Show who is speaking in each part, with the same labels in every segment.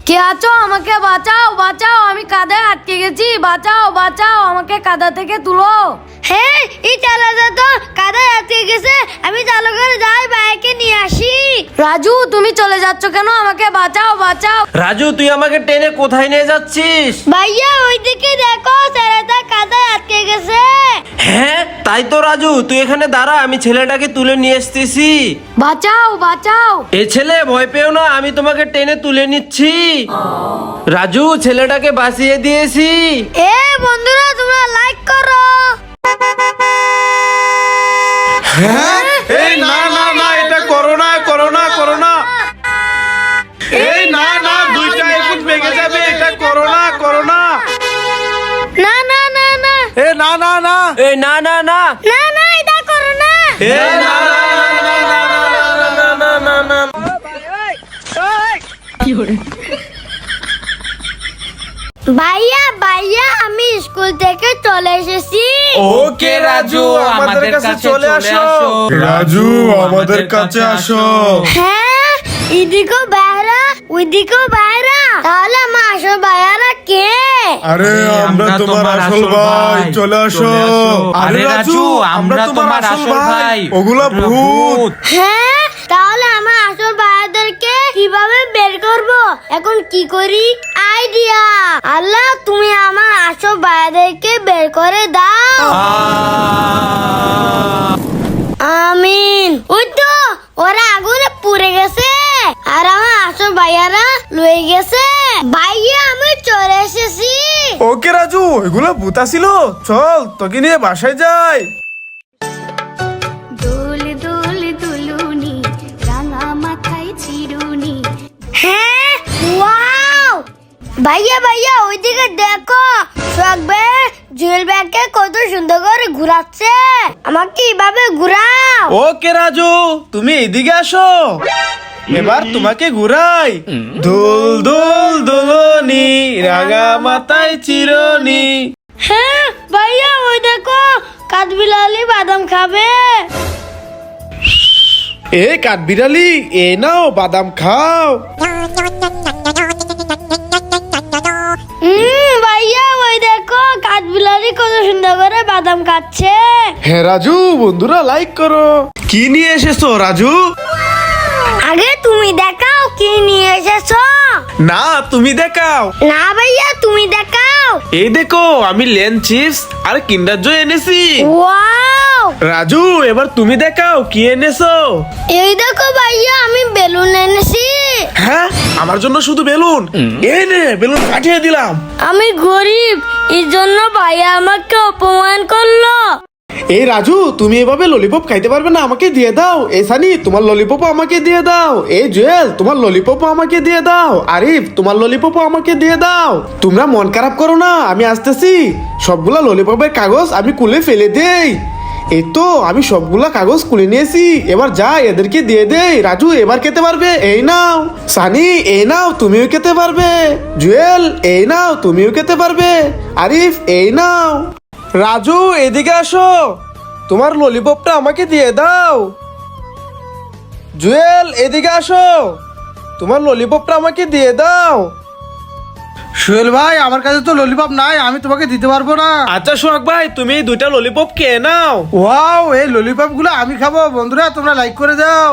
Speaker 1: কে আছো? আমাকে বাঁচাও, বাঁচাও, আমি কাদায় আটকে গেছি, বাঁচাও, বাঁচাও, আমাকে কাদা থেকে তুলো।
Speaker 2: হ্যাঁ, এই চালা যা তো কাদায় আটকে গেছে। আমি চালু করে যাই, বাইকে নিয়ে আসি।
Speaker 1: রাজু, তুমি চলে যাচ্ছ কেন? আমাকে বাঁচাও, বাঁচাও।
Speaker 3: রাজু, তুই আমাকে টেনে কোথায় নিয়ে যাচ্ছিস?
Speaker 2: ভাইয়া ওইদিকে দেখো, ছেলেটা কাদায় আটকে গেছে।
Speaker 3: হ্যাঁ তাই তো রাজু, তুই এখানে দাঁড়া, আমি ছেলেটাকে তুলে নিয়ে আসতেছি।
Speaker 1: বাঁচাও, বাঁচাও।
Speaker 3: এ ছেলে, ভয় পেও না, আমি তোমাকে টেনে তুলে নিচ্ছি। রাজু, ছেলেটাকে বাঁচিয়ে দিয়েছি।
Speaker 2: এ বন্ধুরা, তোমরা লাইক করো।
Speaker 4: এই না না না, এটা করোনা করোনা করোনা। এই না না, দুইটা একুশ ভেঙে যাবে, এটা করোনা করোনা।
Speaker 2: না না না না
Speaker 4: এ না না না,
Speaker 3: এই না না না,
Speaker 2: না না, এটা করো না।
Speaker 4: এ না না না না না না না না।
Speaker 2: ভাইয়া ভাইয়া, আমি স্কুল থেকে চলে এসেছি।
Speaker 4: ওকে রাজু, আমাদের কাছে চলে আসো। রাজু, আমাদের কাছে আসো।
Speaker 2: হ্যাঁ, এদিকেও বাইরা, ওইদিকেও বাইরা, তাহলে আমার আসল বাইরা কে?
Speaker 4: আরে আমরা তোমার আসল ভাই, চলে আসো। আরে রাজু, আমরা তোমার আসল ভাই। ওগুলা ভূত।
Speaker 2: হ্যাঁ, তাহলে আমার আসল ভাইয়াদেরকে কিভাবে বের করব? এখন কি করি? আইডিয়া! আল্লাহ, তুমি আমার আসল ভাইয়াদেরকে বের করে দাও। আমিন। ওই তো, ওরা আগুনে পুড়ে গেছে আর আমার আসল ভাইয়ারা লয়ে গেছে। ভাইয়া, আমি চলে এসেছি।
Speaker 4: ওকে রাজু, এগুলো ভূত ছিল। চল তোকে নিয়ে বাসায় যাই।
Speaker 5: দোল দোল দুলুনি রাঙা মাথায় চিরুনি।
Speaker 2: হ্যাঁ, ওয়াও! ভাইয়া ভাইয়া, ওইদিকে দেখো, সোহাগ ভাই জুয়েল ব্যাগকে কত সুন্দর করে ঘুরাচ্ছে। আমাকে এইভাবে ঘুরাও।
Speaker 4: ওকে রাজু, তুমি এদিকে আসো, এবার তোমাকে ঘুরাই। দোল দোল দোলনি রাঙা মাথায় চিরনি।
Speaker 2: হ্যাঁ ভাইয়া, ওই দেখো, কাঠবিলালি বাদাম খাবে।
Speaker 4: এ কাঠবিড়ালি, এ নাও বাদাম খাও।
Speaker 2: ভাইয়া, ওই দেখো, কাঠবিলালি কত সুন্দর করে বাদাম খাচ্ছে।
Speaker 4: হ্যাঁ রাজু, বন্ধুরা লাইক করো। কি নিয়ে এসেছো রাজু?
Speaker 2: আগে তুমি দেখাও কি নিয়ে এসেছো।
Speaker 4: না, তুমি দেখাও।
Speaker 2: না ভাইয়া, তুমি দেখাও।
Speaker 4: এই দেখো, আমি লেন চিপস আর কিন্ডার জয় এনেছি।
Speaker 2: ওয়াও!
Speaker 4: রাজু, এবার তুমি দেখাও কি এনেছো।
Speaker 2: এই দেখো ভাইয়া, আমি বেলুন এনেছি।
Speaker 4: হ্যাঁ, আমার জন্য শুধু বেলুন? এই নে, বেলুন পাঠিয়ে দিলাম।
Speaker 2: আমি গরিব, এই জন্য ভাইয়া আমাকে অপমান করলো।
Speaker 4: এই রাজু, তুমি এভাবে ললিপপ খাইতে পারবে না, আমাকে দিয়ে দাও। এই সানি, তোমার ললিপপ আমাকে দিয়ে দাও। এই জুয়েল, তোমার ললিপপ আমাকে দিয়ে দাও। আরিফ, তোমার ললিপপ আমাকে দিয়ে দাও। তোমরা মন খারাপ করো না, আমি আসতেছি। সবগুলা ললিপপের কাগজ আমি খুলে ফেলে দেই। এই তো, আমি সবগুলা কাগজ খুলে নিয়েছি। এবার যা, এদেরকে দিয়ে দেই। রাজু, এবার খেতে পারবে। এই নাও। সানি, এই নাও, তুমিও খেতে পারবে। জুয়েল, এই নাও, তুমিও খেতে পারবে। আরিফ, এই নাও। রাজু, এদিকে আসো, তোমার ললিপপটা আমাকে দিয়ে দাও। জুয়েল, এদিকে আসো, তোমার ললিপপটা আমাকে দিয়ে দাও।
Speaker 6: সোহেল ভাই, আমার কাছে তো ললিপপ নাই, আমি তোমাকে দিতে পারবো না।
Speaker 4: আচ্ছা সোহাগ ভাই, তুমি এই দুইটা ললিপপ কে নাও।
Speaker 6: ওয়াও, এই ললিপপ গুলো আমি খাবো। বন্ধুরা, তোমরা লাইক করে দাও।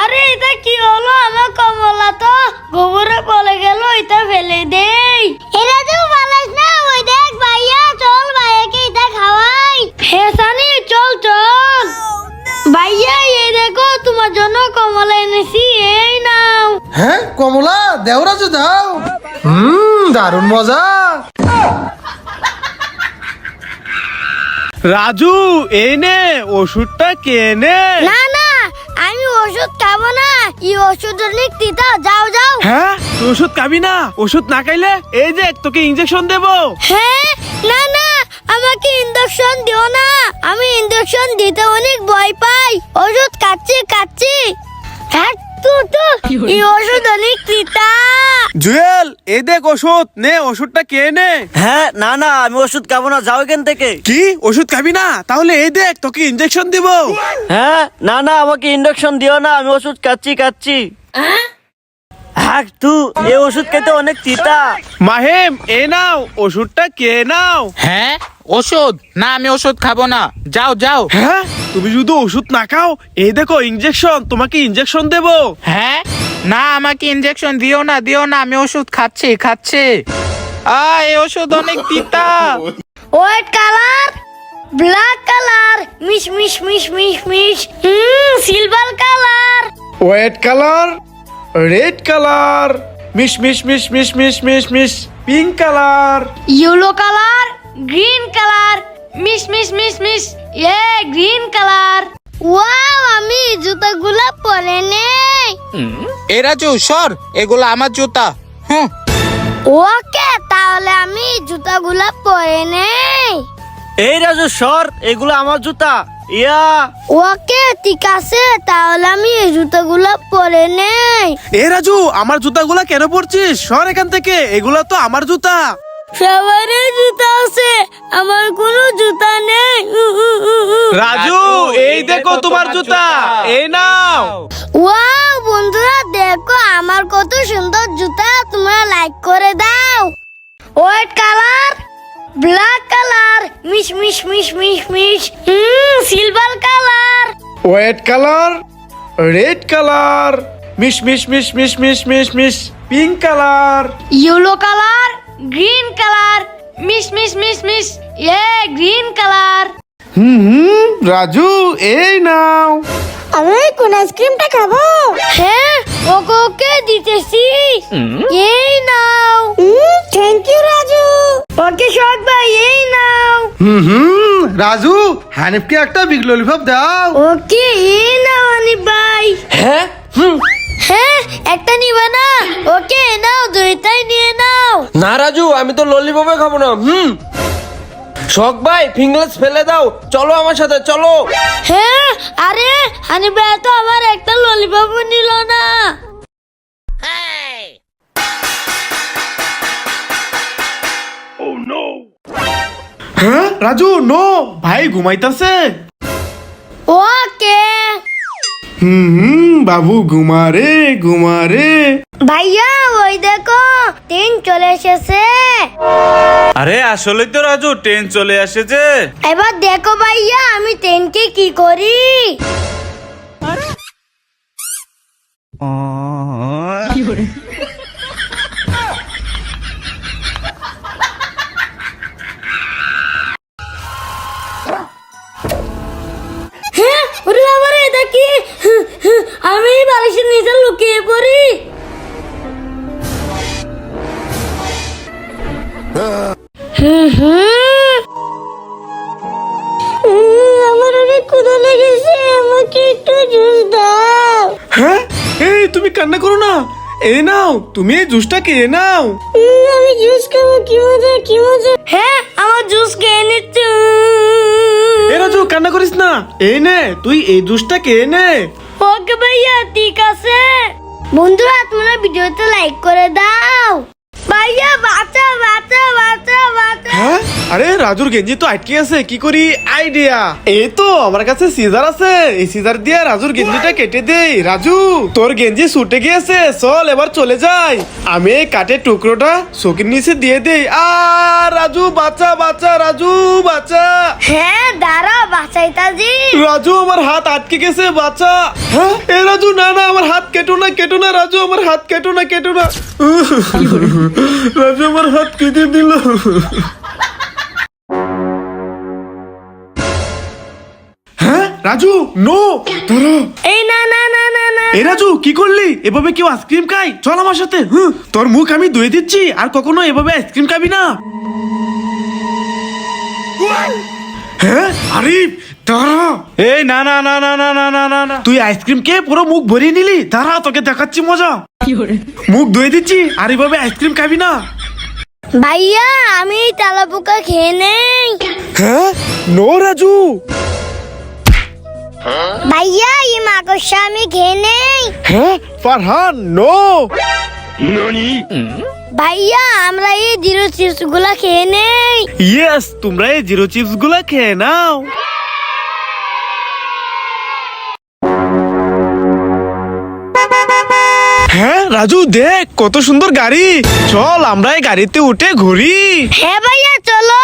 Speaker 2: আরে এটা কি হলো? আমার কমলা তো গোবরে পড়ে গেল, এটা ফেলে দেই। এটা তো পালাস না, ওই দেখ ভাইয়া, চল ভাইয়াকে এটা খাওয়াই। হ্যাঁ সানি, চল চল। ভাইয়া, এই দেখো, তোমার জন্য কমলা এনেছি, এই নাও।
Speaker 6: হ্যাঁ, কমলা দেও রাজু, দাও। দারুণ মজা।
Speaker 4: রাজু, এই নে ওষুধটা কে নে।
Speaker 2: না না, আমি ওষুধ খাবো না। এই ওষুধ লিখতে দাও, যাও যাও।
Speaker 4: হ্যাঁ, তুই ওষুধ খাবি না? ওষুধ না খাইলে এই যে তোকে ইনজেকশন দেবো।
Speaker 2: হ্যাঁ, না না, আমাকে ইনজেকশন দিও না। আমি ইনজেকশন দিতে অনেক ভয় পাই। ওষুধ খাচ্ছি। হ্যাঁ তো এই ওষুধ অনেক তিতা।
Speaker 4: জুয়েল এই দেখ ওষুধ, নে ওষুধটা কে নে।
Speaker 7: হ্যাঁ না না আমি ওষুধ খাবো না, যাও এখান থেকে।
Speaker 4: কি ওষুধ খাবি না? তাহলে এই দেখ তোকে ইনজেকশন দিব।
Speaker 7: হ্যাঁ না না আমাকে ইন্ডাকশন দিও না, আমি ওষুধ খাচ্ছি। হ্যাঁ তুই এই ওষুধ খেতে অনেক তিতা।
Speaker 4: মাহিম এই নাও ওষুধটা কে নাও।
Speaker 8: হ্যাঁ ওষুধ না, আমি ওষুধ খাবো না, যাও যাও।
Speaker 4: হ্যাঁ তুমি শুধু ওষুধ না খাও, এই দেখো ইনজেকশন, তোমাকে ইনজেকশন দেব।
Speaker 8: হ্যাঁ না আমাকে ইনজেকশন দিও না, আমি ওষুধ খাচ্ছি। এই ওষুধ অনেক তিতা।
Speaker 2: হোয়াইট কালার, ব্ল্যাক কালার, মিশ silver colour,
Speaker 4: white colour, red colour, মিশ pink colour.
Speaker 1: Yellow colour, green colour, মিশ গ্রিন কালার।
Speaker 2: ওয়াও আমি জুতাগুলো পরে নেই।
Speaker 8: এ রাজু সর, এগুলো আমার জুতা।
Speaker 2: ওকে তাহলে আমি জুতাগুলো পরে নেই।
Speaker 7: এই রাজু সর, এগুলো আমার জুতা। ইয়া
Speaker 2: ওকে ঠিক আছে তাহলে আমি এই জুতাগুলো পরে নেই।
Speaker 4: এ রাজু আমার জুতাগুলা কেন পরছিস? সর এখান থেকে, এগুলা তো আমার জুতা।
Speaker 2: সবারই জুতা আছে, আমার কোনো জুতা নেই।
Speaker 4: রাজু এই দেখো তোমার জুতা, এই নাও।
Speaker 2: ওয়াও বন্ধুরা দেখো আমার কত সুন্দর জুতা, তোমরা লাইক করে দাও। হোয়াইট কালার, ব্ল্যাক কালার, মিশ silver colour,
Speaker 4: white colour, red colour, মিশ pink colour.
Speaker 1: Yellow colour, green colour, মিশ গ্রিন কালার।
Speaker 4: রাজু এই নাও।
Speaker 2: আমি কোন আইসক্রিমটা খাবো? হ্যাঁ ওকে দিতেছি, এই নাও। Thank you Raju. ওকে শখ ভাই এই নাও।
Speaker 6: রাজু হানিফকে একটা বিগ ললিপপ দাও।
Speaker 2: ওকে এই নাও হানিফ ভাই।
Speaker 3: হ্যাঁ
Speaker 2: হ্যাঁ একটা নিবা না? ওকে নাও দুইটাই নিয়ে নাও।
Speaker 3: না রাজু আমি তো ললিপপে খাবো না। শখ ভাই ফিঙ্গারস ফেলে দাও, চলো আমার সাথে চলো।
Speaker 2: হ্যাঁ আরে হানিফ ভাই তো আমার একটা ললিপপ নিল না।
Speaker 4: হ্যাঁ রাজু নো, ভাই ঘুমাইতাছে।
Speaker 2: ওকে
Speaker 4: বাবু ঘুমারে ঘুমারে।
Speaker 2: ভাইয়া ওই দেখো ট্রেন চলে এসেছে।
Speaker 9: আরে আসলে তো রাজু ট্রেন চলে আসেছে।
Speaker 2: এবার দেখো ভাইয়া আমি ট্রেনকে কি করি। হ্যাঁ ওরে বাবা রে এটা কি? আমি বালিশের নিচে লুকিয়ে পড়ি। আমার অনেক ক্ষুধা লেগেছে, আমাকে একটু জুস দাও।
Speaker 4: হ্যাঁ এই তুমি কান্না করো না, এই নাও তুমি এই জুসটা খেয়ে নাও।
Speaker 2: আমি জুস খাবো, কি মজা। হ্যাঁ আমার জুস খেয়ে নিচ্ছি।
Speaker 4: এ রাজু কান্না করিস না, এই নে তুই এই জুসটা খেয়ে নে।
Speaker 2: ওকে ভাইয়া ঠিক আছে। বন্ধুরা তোমরা ভিডিওতে লাইক করে দাও। ভাইয়া বাঁচা।
Speaker 4: হ্যাঁ আরে রাজুর গেঞ্জি তো আটকে আছে, কি করি? আইডিয়া, এই তো আমার কাছে সিজার আছে, এই সিজার দিয়ে রাজুর গেঞ্জিটা কেটে দেই। রাজু তোর গেঞ্জি ছুটে গিয়েছে, চল এবার চলে যাই। আমি এই কাঠের টুকরোটা চোখের নিচে দিয়ে দেই। আর রাজু বাঁচা, রাজু বাঁচা।
Speaker 2: হ্যাঁ দাঁড়াও বাঁচাইতাজি।
Speaker 4: রাজু আমার হাত আটকে গেছে, বাঁচা। হ্যাঁ এ রাজু না আমার হাত কেটো না রাজু, আমার হাত কেটো না রাজু আমার হাত কেটে দিল। হ্যাঁ রাজু নো ধরো।
Speaker 2: এই না
Speaker 4: এই রাজু কি করলি? এভাবে কেউ আইসক্রিম খায়? চল আমার সাথে। তোর মুখ আমি ধুয়ে দিচ্ছি, আর কখনো এভাবে আইসক্রিম খাবি না। হ্যাঁ আরিফ দাঁড়া।
Speaker 9: এই না না না না না না না না না
Speaker 4: তুই আইসক্রিম খেয়ে পুরো মুখ ভরিয়ে নিলি, দাঁড়া তোকে দেখাচ্ছি মজা। মুখ ধুয়ে দিচ্ছি, আর এভাবে আইসক্রিম খাবি না।
Speaker 2: ভাইয়া আমি তেলাপোকা খেয়ে নেই।
Speaker 4: হ্যাঁ নো রাজু।
Speaker 2: ভাইয়া এই মাকড়সা আমি খেয়ে নেই।
Speaker 4: হ্যাঁ ফারহান নো।
Speaker 2: ভাইয়া আমরা এই জিরো চিপস গুলা খেয়ে নেই।
Speaker 4: ইয়েস, তোমরা এই জিরো চিপস গুলা খেয়ে নাও। হ্যাঁ রাজু দেখ কত সুন্দর গাড়ি, চল আমরা এই গাড়িতে উঠে ঘুরি।
Speaker 2: হ্যাঁ ভাইয়া চলো।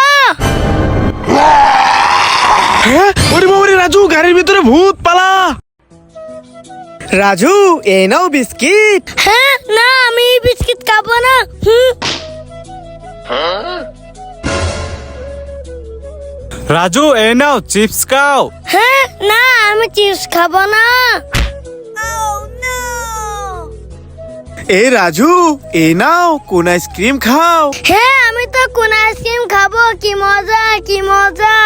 Speaker 4: হ্যাঁ ওরে বাবারে রাজু, গাড়ির ভিতরে ভূত, পালা। রাজু এই নাও বিস্কিট।
Speaker 2: হ্যাঁ না আমি এই বিস্কিট খাবো না।
Speaker 9: রাজু এই নাও চিপস খাও।
Speaker 2: হ্যাঁ না আমি চিপস খাবো না।
Speaker 4: এই রাজু এই নাও কোন আইসক্রিম খাও।
Speaker 2: হ্যাঁ আমি তো কোন আইসক্রিম খাবো, কি মজা কি মজা।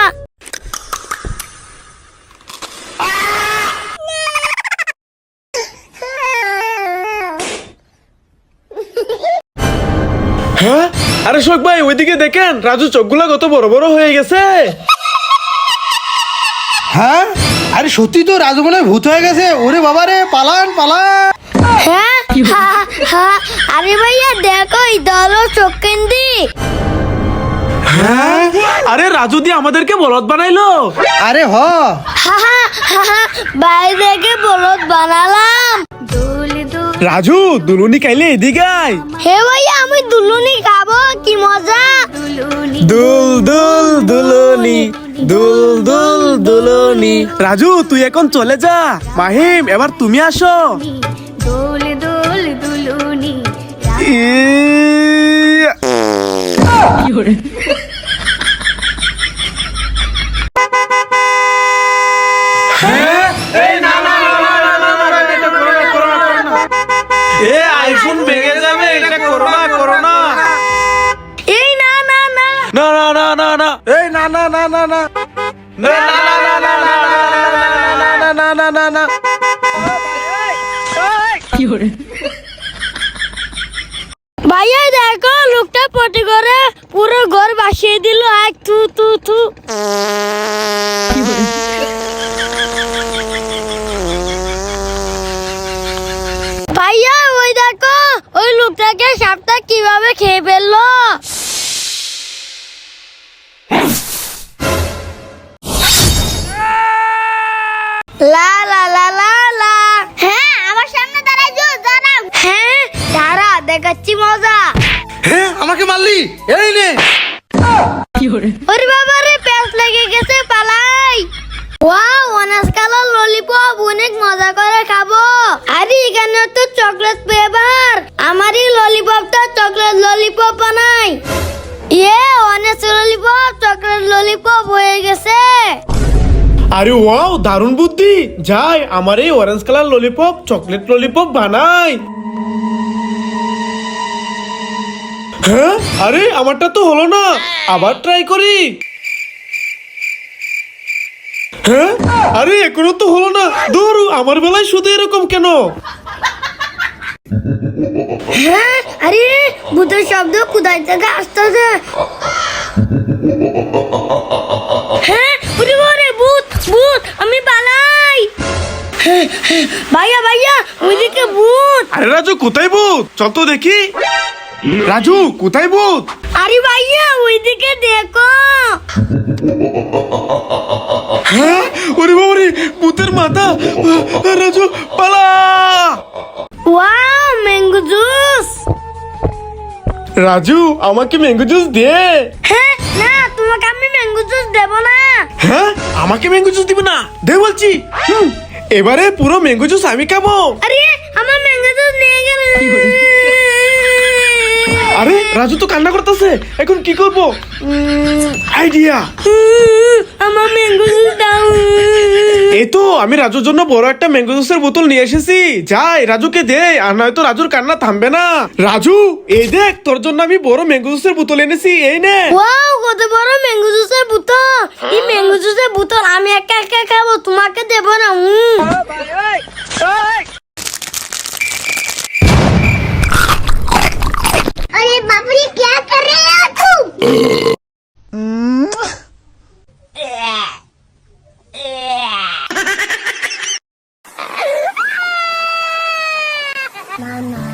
Speaker 4: হ্যাঁ আরে শোক ভাই ওইদিকে দেখেন, রাজু চোখগুলা কত বড় বড় হয়ে গেছে।
Speaker 6: হ্যাঁ আরে সত্যি তো রাজু মনে হয় ভূত হয়ে গেছে। ওরে বাবা রে, পালান পালান।
Speaker 2: হ্যাঁ আরে ভাইয়া দেখো এই দলো চোখ কেন্দি।
Speaker 4: হ্যাঁ আরে রাজু দিয়ে আমাদেরকে বলদ বানাইলো।
Speaker 6: আরে হ
Speaker 2: বাইরে থেকে বলদ বানালাম।
Speaker 5: দোল দোল
Speaker 4: রাজু দুলুনি খাইলে এদিকে আয়।
Speaker 2: হে ভাইয়া আমি দুলুনি খাবো, কি মজা।
Speaker 5: দুলুনি
Speaker 4: দুল দুল দুলুনি, দুল দুল দুলুনি। রাজু তুই এখন চলে যা, মাহিম এবার তুমি আসো।
Speaker 5: দোল দোল দুলুনি
Speaker 4: ইয়া। এ আইফোন ভেঙে যাবে, এটা করোনা করোনা।
Speaker 2: এই না না না
Speaker 4: না না না না না
Speaker 6: এই না না না না না
Speaker 4: না না না না না।
Speaker 2: ভাইয়া দেখো লোকটা পটি করে পুরো ঘর বাসিয়ে দিল। আয় তু তু তু। ভাইয়া ওই দেখো ওই লোকটাকে সাপটা কিভাবে খেয়ে ফেললো। লা লা লা লা লা। হ্যাঁ আমার সামনে দাঁড়াই দাঁড়াও। হ্যাঁ দাঁড়া দেখাচ্ছি মজা।
Speaker 6: হ্যাঁ আমাকে মারলি, এই নে।
Speaker 2: ওরে বাবা রে, প্যাঁচ লেগে গেছে, পালাই। ওয়াও অনার্স কালার ললিপপ, অনেক মজা করে খাবো। আরে এখানে তো চকলেট ফ্লেভার, আমারই ললিপপটা চকলেট ললিপপ বানাই। ইয়ে অনার্স ললিপপ চকলেট ললিপপ হয়ে গেছে।
Speaker 4: আরে ওয়াও দারুণ বুদ্ধি, যাই আমার এই orange colour lollipop chocolate lollipop বানাই। হ্যাঁ আরে আমারটা তো হলো না, আবার ট্রাই করি। হ্যাঁ আরে এখনো তো হলো না, ধরু আমার বেলায় শুধু এরকম কেন।
Speaker 2: হ্যাঁ আরে ভূতের শব্দ কোথায় থেকে আসতেছে। হ্যাঁ ওরে বাবারে, ভূত ভূত, আমি পালাই। ভাইয়া ভাইয়া ওইদিকে ভূত।
Speaker 4: আরে রাজু কোথায় ভূত, চল তো দেখি। রাজু কোথায় ভূত।
Speaker 2: আরে ভাইয়া ওইদিকে দেখো।
Speaker 4: হ্যাঁ ওরে বাবারে, ভূতের মাথা। রাজু পালা।
Speaker 2: Wow mango juice.
Speaker 4: রাজু আমাকে ম্যাঙ্গো জুস দে।
Speaker 2: হ্যাঁ না তোমাকে আমি ম্যাঙ্গো জুস দেব না।
Speaker 4: হ্যাঁ আমাকে ম্যাঙ্গো জুস দিবে না, দে বলছি। এবারে পুরো ম্যাঙ্গো জুস আমি খাবো।
Speaker 2: আরে আমার ম্যাঙ্গো জুস নিয়ে গেল।
Speaker 4: আরে রাজু তো কান্না করতেছে, এখন কি করবো? আইডিয়া।
Speaker 2: আমার ম্যাঙ্গো জুস দাও।
Speaker 4: এই তো আমি রাজুর জন্য বড় একটা ম্যাঙ্গো জুসের বোতল নিয়ে এসেছি, যাই রাজুকে দে, আর নয়তো রাজুর কান্না থামবে না। রাজু এই দেখ তোর জন্য আমি বড় ম্যাঙ্গো জুসের বোতল এনেছি, এই নে।
Speaker 2: ওয়াও কত বড় ম্যাঙ্গো জুসের বোতল। এই ম্যাঙ্গো জুসের বোতল আমি একা একা খাবো, তোমাকে দেব না। अरे बाप रे क्या कर रहे हो तुम? নানা